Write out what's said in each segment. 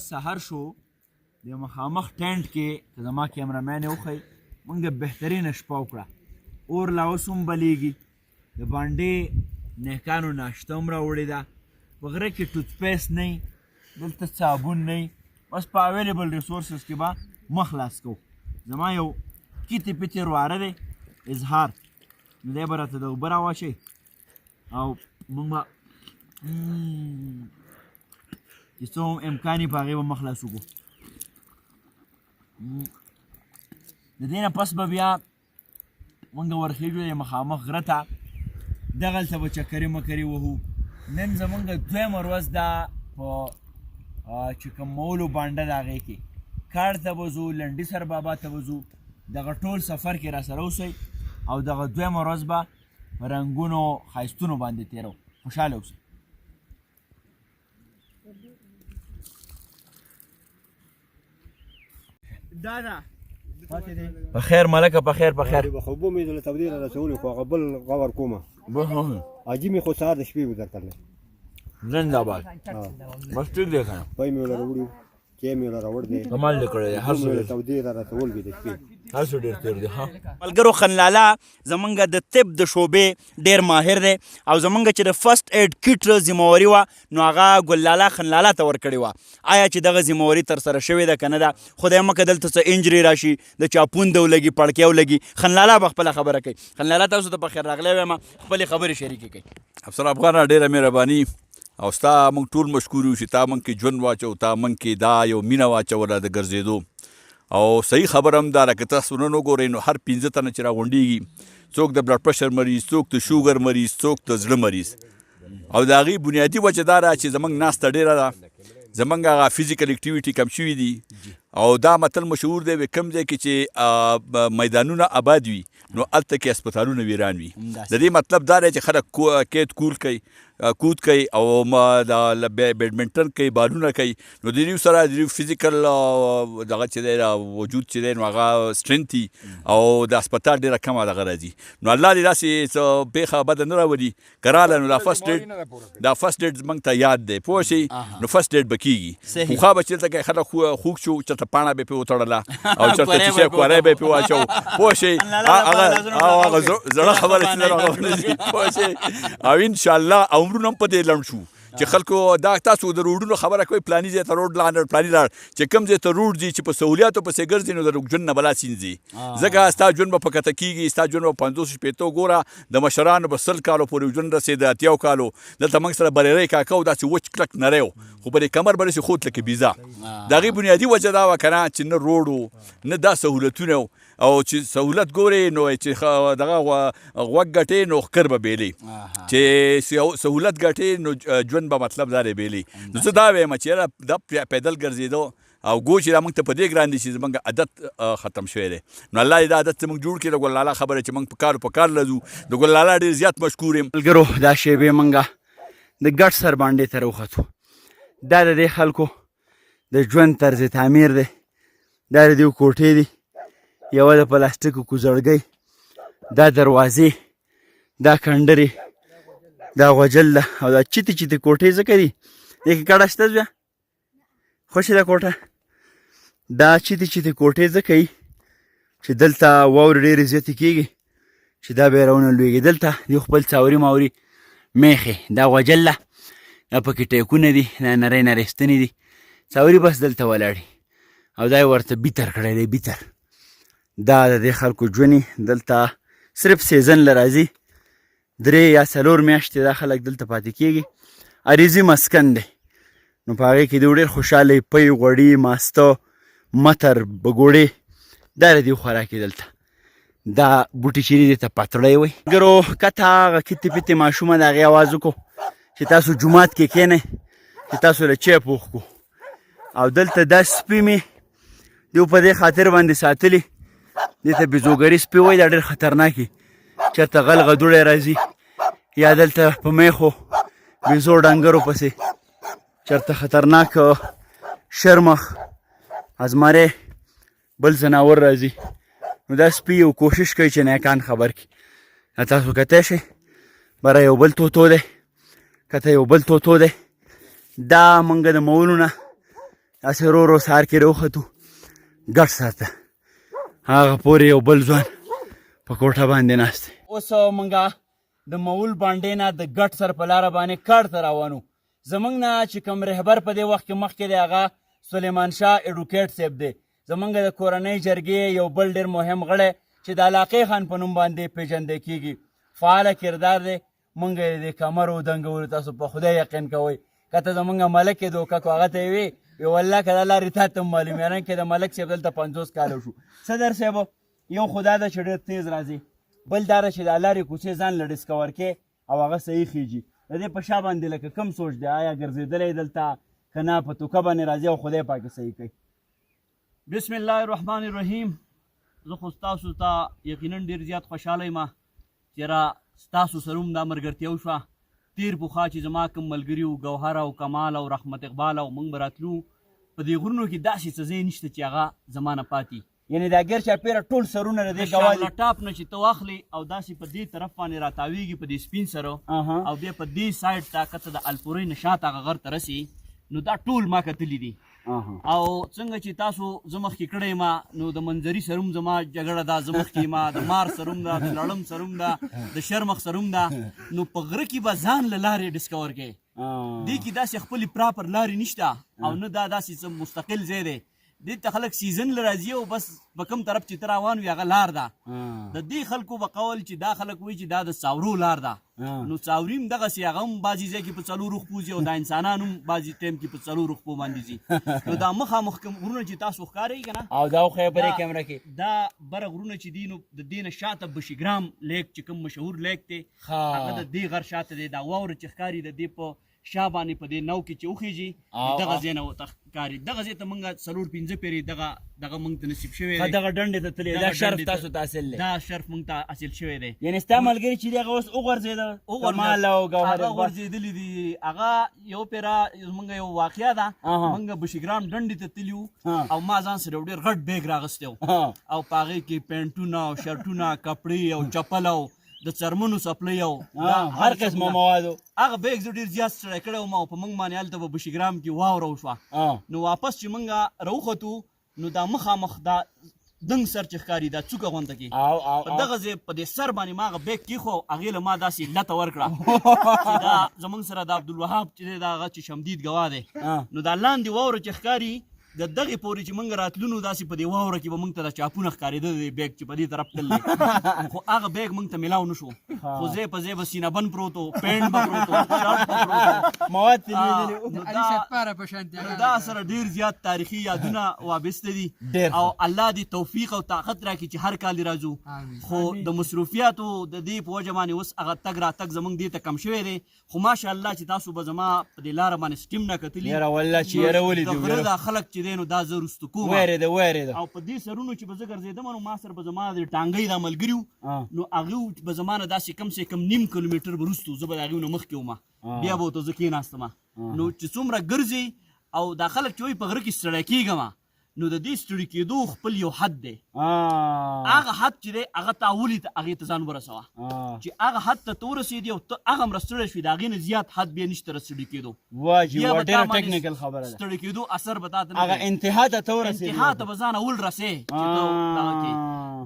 سحر شو د مخامخ ټینټ کې که زما کیمرامین یې وښی موږ بهترینه شپه وکړه اور لا اوس هم بلیږي د بانډې نیکانو ناشته هم راوړې ده په غره کې ټوت پیسټ نه وي دلته صابون نه وي بس په اویلیبل ریسورسز کې به مخ خلاص کوو زما یو کیتې پیتې رواره دی اظهار نو دی به راته د اوبه راواچوي او موږ به چې څه هم امکان یې په هغې به مخ خلاص وکړو د دې نه پس به بیا موږ ورخېږو د مخامخ غره ته دغلته به چکرې مکرې وهو نن زموږ دویمه ورځ ده په چې کوم مولو بانډه د هغې کې کاړ ته به ځو لنډي سر بابا ته به ځو دغه ټول سفر کې راسره اوسئ او دغه دویمه ورځ به په رنګونو ښایستونو باندې تېرو خوشحاله اوسئ دادا په خیر ملکه په خیر په خیر خوبو مې د تودې را رسولې خو هغه بل غور کومه عجیب مې خو سهار د شپې به درکړلی زنده باد بس ټیک دی که نه پای مې وله راوړي چای مې وله راوړ دی کمال دې کړی دی هر څه تودې را رسول وي د شپې هر څه ډېر تېر دی ها ملګرو خنلاله زمونږ د طب د شعبې ډېر ماهر دی او زمونږ چې د فرست ایډ کټ ذمهواري وه نو هغه ګللاله خنلاله ته ورکړې وه آیا چې دغه ذمهواري ترسره شوې ده که نه ده خدای مکه دلته څه انجري راشي د چاپونده ولګي پړکۍ ولګي خنلاله به خپله خبره کوي خنلاله تاسو ته په خیر راغلی وایم خپلې خبرې شریکې کوي افسر افغانه ډېره مهرباني او ستا موږ ټول مشکور یو چې تا موږ کې ژوند واچو تا موږ کې دا یو مینه واچوله د ګرځېدو او صحیح خبر هم دا ده که تاسو نن وګورئ نو هر 15 تنه چې راغونډېږي څوک د بلډ پرشر مریض څوک د شوګر مریض څوک د زړه مریض او د هغې بنیادي وجه دا ده چې زموږ ناسته ډېره ده زموږ هغه فزیکل اکټیویټي کم شوي دي او دا متل مشهور دی وی کم ځای کې چې میدانونه آباد وي نو هلته کې هسپتالونه ویران وي د دې مطلب دا دی چې خلک کود کوي او بیډمنټن کوي بالونه کوي نو د دې سره د فزیکل دغه چې دی وجود چې دی نو هغه سټرنث او د هسپتال ډېره کمه دغه راځي نو الله دې داسې څه پېښه بده نه راولي که راغله نو دا فرست ایډ موږ ته یاد دی پوه شئ نو فرست ایډ به کېږي پخوا به چې دلته کې خلک خوږ شو چېرته پاڼه به یې پرې وتړله او چېرته چې شی کوری به یې پرې واچو پوه شئ هغه زړه خبره چې ده هغه پوه شئ او انشاءالله عمرونه هم په دې لنډ شو چې خلکو دا تاسو د روډونو خبره کوئ پلاني ځای ته روډ لاندې پلاني لاړ چې کوم ځای ته روډ ځي چې په سهولیاتو پسې ګرځي نو د ژوند نه بلا سین ځي ځکه ستا ژوند به په کته کېږي ستا ژوند به 50 شپېتو ګوره د مشرانو به 100 کالو پورې ژوند رسېد 80 کالو دلته موږ سره بریری کاکه و داسې وچ کلک نری و خو په دې کمر به داسې خوت لکه بیزه د هغې بنیادي وجه دا وه که نه چې نه روډ و نه دا سهولتونه او چې سهولت ګورې نو چې دغه غوږ ګټې نو ښکر به بیلې چې سهولت ګټې نو ژوند به مطلب دا دی بیلې نو زه دا وایم چې یاره دا پیدل ګرځېدو او ګو چې دا موږ ته په دې ګران دي چې زموږ عادت ختم شوی دی نو الله دې دا عادت زموږ جوړ کړي د ګللاله خبره چې موږ په کار لځو د ګللاله ډېر زیات مشکور یم ملګرو دا شیبې موږ د ګډ سر باندې ته راوختو دا د دې خلکو د ژوند طرز تعمیر دی دا د دې کوټې دي یوه د پلاستیکو کوزړګۍ دا دروازې دا کنډرې دا غوجل ده او دا چیتې چیتې کوټې ځکه دي دې کې کډه شته بیا خوښې ده کوټه دا چیتې چیتې کوټې ځکه وي چې دلته واورې ډېرې زیاتې کېږي چې دا به یې راونه لویږي دلته دې خپل څاوري ماوري میخې دا غوجل ده دا پکې ټیکونه دي دا نری نری ستنې دي څاوري بس دلته ولاړي او دا یې ورته بیتر کړی دی بیتر دا د دې خلکو ژوند دلته صرف سیزن له راځي 3 یا 4 میاشتې دا خلک دلته پاتې کېږي عریضي مسکن دی نو په هغې کې د ډېر خوشحالۍ پی غوړي ماسته متر بګوړې دا د دې خوراکي دلته دا بوټي چیرې دې ته پتړی وی ګرو کته هغه کتې پتې ماشومه د هغې اواز وکړو چې تاسو جومات کې کښېنئ چې تاسو له چای پوښ کړو او دلته دا سپي مې دیو په دې خاطر باندې ساتلي دې ته بیزوګري سپي وایي دا ډېر خطرناک چېرته غل غدوړی راځي یا دلته په میخو بیزو ډنګرو پسې چېرته خطرناک شرمخ ازمری بل ځناور راځي نو دا سپي یو کوشش کوي چې نیکان خبر کړي تاسو کتی شئ بره یو بل توتو دی کته یو بل توتو دی دا موږ د مولو نه داسې ورو ورو سهار کې راوختو ګډ سر ته هغه پورې یو بل ځوان په کوټه باندې ناست دی. اوس موږ د مول بانډې نه د ګډ سر په لاره باندې کاړ ته روانو. زموږ نه چې کوم رهبر په دې وخت کې مخکې دی هغه سلیمان شاه ایډوکیټ صاحب دی. زموږ د کورنۍ جرګې یو بل ډېر مهم غړی چې د علاقې خان په نوم باندې پیژندی کېږي. فعاله کردار دی. موږ یې د کمر ودنګولو. تاسو په خدای یقین کوئ که ته زموږ ملک یې دوکه کو هغه ته یې وي والله که دا لارې تا ته هم معلوم یعنې کې د ملک صاحب دلته 50 کاله شو. صدر صاحب یو خو دا ده چې ډېر تیز راځي، بل دا ده چې دا لارې کوڅې ځان له ډسکور کې او هغه صحیح خیږي. د دې په شا باندې لکه کم سوچ دی آیا ګرځېدلی دلته که نه په توکه باندې راځي او خدای پاک صحیح کوي. بسم الله الرحمن الرحیم. زه خو ستاسو ته یقینا ډېر زیات خوشحاله یم چې را ستاسو سره هم دا ملګرتیا وشوه. تیر پخوا چې زما کوم ملګري وو ګوهر او کمال او رحمت اقبال او موږ به راتلو په دې غرونو کې داسې څه ځای نشته چې هغه زما نه پاتې. یعنې دا ګر چاپېره ټول سرونه د دې ګوا دي. ټاپ نه چې ته واخلې او داسې په دې طرف باندې راتاویږي په دې سپین سره او بیا په دې سایډ ته که ته د الپورۍ نه شاته هغه غر ته رسې نو دا ټول ما کتلي دي. او څنګه چې تاسو زه مخکې کړی یم نو د منظري سره هم زما جګړه ده، زه مخکې یم د مار سره هم ده، د لړم سره هم ده، د شرمخ سره هم ده. نو په غره کې به ځان له لارې ډسکور کوې. دې کې داسې خپلې پراپر لارې نشته او نه دا داسې څه مستقل ځای دی. دې ته خلک سیزن له راځي او بس په کوم طرف چې ته روان وي هغه لار ده. د دې خلکو به قول چې دا خلک وایي چې دا د څاورو لار ده. نو څاوري هم دغسې هغه هم بعضې ځای کې په څلورو خپو ځي او دا انسانان هم بعضې ټایم کې په څلورو خپو باندې ځي. نو دا مخامخ غرونه چې تاسو ښکارئ که نه او دا خو یې بلې کیمره کې دا بره غرونه چې دي نو د دې نه شاته بشیګرام لیک چې کوم مشهور لیک دی هغه د دې غر شاته دی. دا واوره چې ښکاري د دې په شا باندې په دې نو کې چې وخیږي دغه ځای نه ورته ښکاري. دغه ځای ته موږ 4-5 پیرې دغه موږ ته نصیب شوی دی. دغه ډنډې ته تللی دا شرف تاسو ته حاصل دی. دا شرف موږ ته حاصل شوی دی. یعنې ستا ملګري چې دی هغه اوس وغورځېده کمال او ګوهر هغه غورځېدلي دي. هغه یو پیره زموږ یو واقعه ده. موږ بشیګرام ډنډې ته تللي وو او ما ځان سره یو ډېر غټ بیګ راغستی وو او په هغې کې پینټونه او شرټونه کپړې او چپل او د څرمنو سپلۍ او هر قسمه موادو هغه بیګ زه ډېر زیات ستړی کړی وم او په موږ باندې هلته په بشیګرام کې واوره وشوه. نو واپس چې موږ راوختو نو دا مخامخ دا دنګ سر چې ښکاري دا څوکه غونته کې په دغه ځای په دې سر باندې ما هغه بیګ کېښو هغې له ما داسې لته ورکړه چې دا زموږ سره د عبدالوهاب چې دی دا هغه چې شمدید ګواه دی. نو دا لاندې واوره چې ښکاري د دغې پورې چې موږ راتلو نو داسې په دې واوره کې به موږ ته د چاپونه ښکارېده د بیګ چې په دې طرف تللی خو هغه بیګ موږ ته میلاو نه شو. خو ځای په ځای به سینه بند پروت و، پینټ به پروت و، شرټ به پروت و، مواد ترې دا سره ډېر زیات تاریخي یادونه وابسته دي او الله دې توفیق او طاقت راکړي چې هر کال راځو. خو د مصروفیاتو د دې په وجه باندې اوس هغه تګ راتګ زموږ دې ته کم شوی دی. خو ماشاءالله چې تاسو به زما په دې لاره باندې سټیم نه کتلي یاره والله چې یاره ولې د غره دا خلک چې دی نو دا زه رستو کوم ویرېده او په دې سرونو چې به زه ګرځېدم نو ما سره به زما د ټانګۍ دا ملګري وو نو هغې به زما نه داسې کم سے کم 0.5 کیلومتر به وروسته زه به د هغې نه مخکې وم بیا به ورته زه کېناستم. نو چې څومره ګرځې او دا خلک چې وایي په غره کې ستړی کېږم نو د دې ستړي کېدو خپل یو حد دی. هغه حد چې دی هغه تا ولید هغې ته ځان ورسوه چې هغه حد ته ته ورسېدې او ته هغه هم رستړی شوې د هغې نه زیات حد بیا نشته رستړي کېدو. ستړي کېدو اثر به تا ته هغه انتها ته ورسېدې انتها ته به ځان اول رسې چې ته دغه کې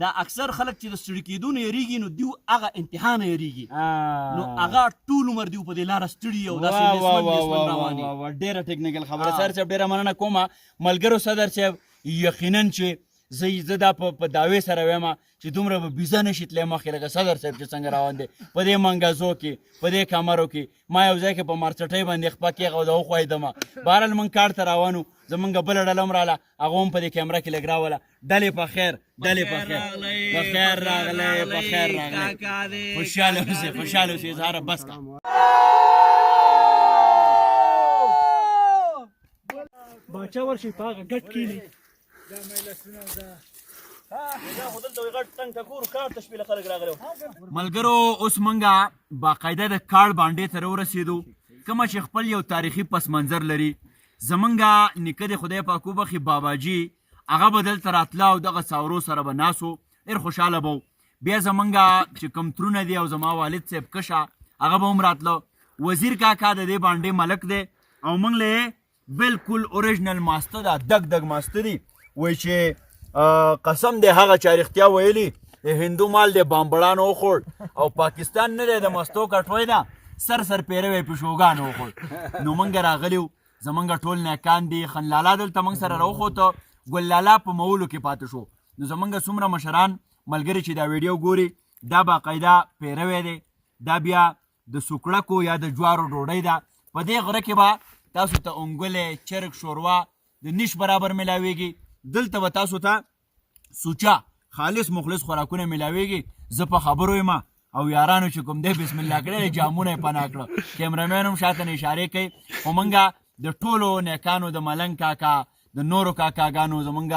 دا اکثر خلک چې د ستړي کېدو نه یېرېږي نو دیو هغه انتها نه یېرېږي نو هغه ټول عمر دیو په دې لاره ستړي او داسې رواني. ډېره ټکنیکل خبره سر صاحب ډېره مننه کومه ملګرو. صدر صاحب یقینا چې زه دا په دعوې سره وایم چې دومره به بیزه نشي تللی مخکې لکه صدر صاحب چې څنګه روان دی په دې منګزو کې په دې کمرو کې. ما یو ځای کې په مارچټۍ باندې خپه کېږه او د وخوایدمه. بهرحال موږ کار ته روانو زمونږ بله ډله هم راله هغه هم په دې کیمره کې لږ راوله. ډلې په خیر راغلی خوشحاله اوسئ اظهاره بس کا. باچا ورشي په هغه ګټ کښېني ملګرو اوس موږ باقاعده د کاړ بانډې ته راورسېدو کومه چې خپل یو تاریخي پس منظر لري. زمونږ نیکه د خدای پاک وبخي باباجي هغه به دلته راتله او دغه څاورو سره به ناسو ډېر خوشحاله به و. بیا زمونږ چې کوم ترونه دي او زما والد صاحب کشه هغه به هم راتله. وزیر کاکا د دې بانډې ملک دی او موږ له بالکل اوریجنل ماسته ده، دګ دګ ماسته دي. وایي چې قسم دی هغه چا رښتیا ویلي د هندو مال دی بامبړانو وخوړ او پاکستان نه دی د مستو کټوی ده سر پیروی پیشوګانو وخوړ. نو موږ راغلي وو، زمونږ ټول نیکان دي. خنلالا دلته موږ سره راوخوته، ګللالا په مولو کې پاتې شو. نو زمونږ څومره مشران ملګري چې دا ویډیو ګوري دا باقاعده پیروی دی. دا بیا د سوکړکو یا د جوارو ډوډۍ ده. په دې غره کې به تاسو ته انګلې، چرګ، شوروا د نیش برابر میلاویږي. دلته به تاسو ته سوچا خالص مخلص خوراکونه میلاویږي. زه په خبرو یم او یارانو چې کوم دی بسم الله کړی جامونه یې پناه کړه. کیمرامین هم شاته نه اشارې کوي. خو موږ د ټولو نیکانو د ملنګ کاکا، د نورو کاکاګانو، زمونږ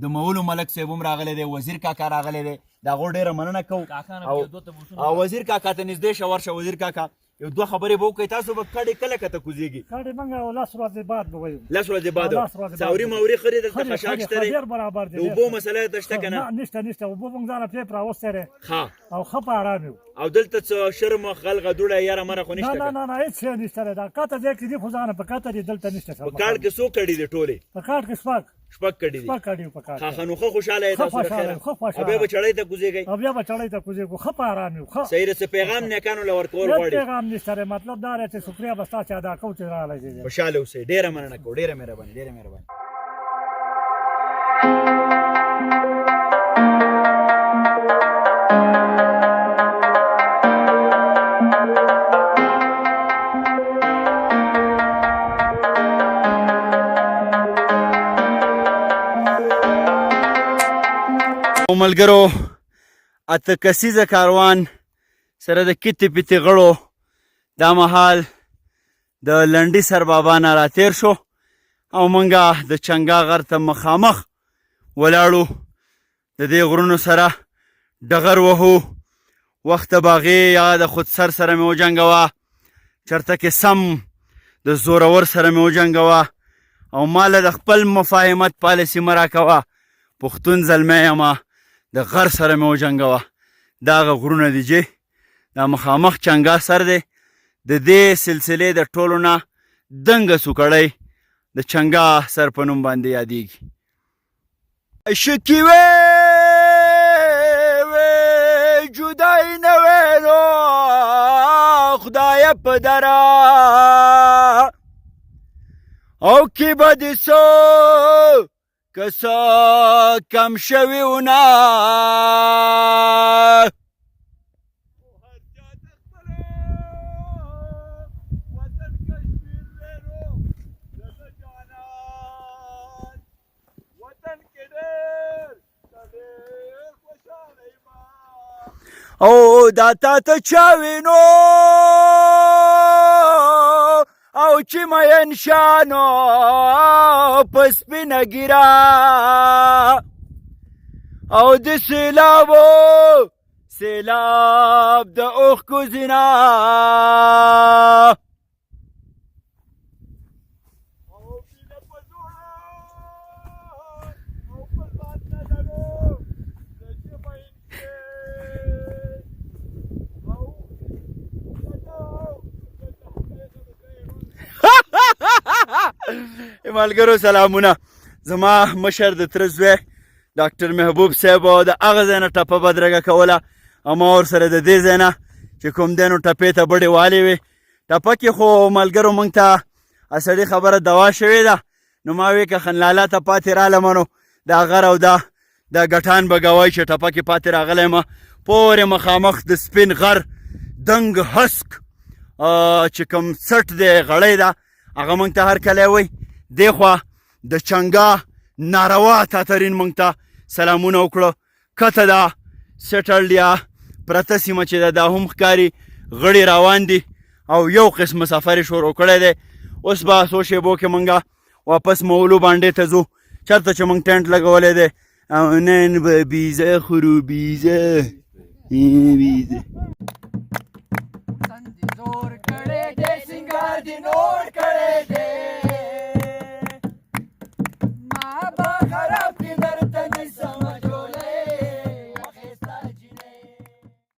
د مولو ملک صاحب هم راغلی دی، وزیر کاکا راغلی دی، د هغو ډېره مننه کوو. او وزیر کاکا ته نږدې شه، ورشه وزیر کاکا یو دوه خبرې به وکړئ. تاسو به کډې کله کته کوزیږي؟ کډې موږ 10 ورځې بعد به وایو. 10 ورځې بعد. څاوري ماوري خرې دلته خشاک شته دی؟ ډېر برابر دی. د اوبو مسله ته شته که نه؟ نشته. اوبه موږ ځانه پیپ راوستی دی ښه. او ښه په ارام یو. او دلته څه شرم خلغه دوړه یاره مره خو نشته که؟ نه هېڅ شی نشته دی. دا کته ځای کې دي خو ځانه په کته دي، دلته نشته. په کاډ کې څو کډې دي ټولې؟ په کاډ کې شپږ کډې دي. شپږ کډې په کاډ کې. ښه نو ښه خوشحاله یې تاسو له خیره؟ او بیا به چړۍ ته کوزیږئ؟ او بیا به چړۍ ته کوزیږو، ښه په ارام یو. صحیح ده. څه پیغام نیکانو له ورکول غواړئ؟ پیغام نشته دی. مطلب دا دی چې شکریه به ستاسو ادا کوو چې راغلی دی. خوشحاله اوسئ. ډېره مننه کوو. ډېره مهرباني، ډېره مهرباني. ملګرو اته کسیزه کاروان سره د کتې پتې غړو دا مهال د لنډي سر بابا نه راتیر شو او موږ د چنګا غر ته مخامخ ولاړو. د دې غرونو سره ډغر وهو. وخت باغې یا د خودسر سره مې وجنګوه، چرته کې سم د زورور سره مې وجنګوه او ماله د خپل مفاهمت پالیسي مه راکوه. پښتون زلمی یمه، د غر سره مې وجنګوه. دا هغه غرونه دي چې دا مخامخ چنګا سر دی. د دې سلسلې د ټولو نه دنګه سوکړی د چنګا سر په نوم باندې یادیږي. شکي وې جدای نه ویلو خدایه په دره او کې به دې څو کسا کم شوی ونه او دا تا ته چا وینو او چې مین شانو په سپینه ګیره او د سیلاب د اوښکو زینا ملګرو سلامونه. زما مشر د تره زوی ډاکټر محبوب صاحب د هغه ځای نه ټپه بدرګه کوله او ما ورسره د دې ځای نه چې کوم دی نو ټپې ته بډې والې وې. ټپه کې خو ملګرو موږ ته اصلي خبره دوا شوې ده. نو ما وې که خنلالا ته پاتې رالمه نو دا غر او دا ګټان به ګوایي چې ټپه کې پاتې راغلی یم. پورې مخامخ د سپین غر دنګ هسک چې کوم څټ دی غړی ده هغه موږ ته هر کلی وایي. دې خوا د چنګا ناروا تاترین موږ ته سلامونه وکړه. کته ده سیټلډ یا پرته سیمه چې ده دا هم ښکاري غړي روان دي او یو قسم سفر یې شروع کړی دی. اوس به څو شیبو کې موږ واپس مولو باندې ته ځو چېرته چې موږ ټینټ لګولی دی او نن به بیزه خورو بیزه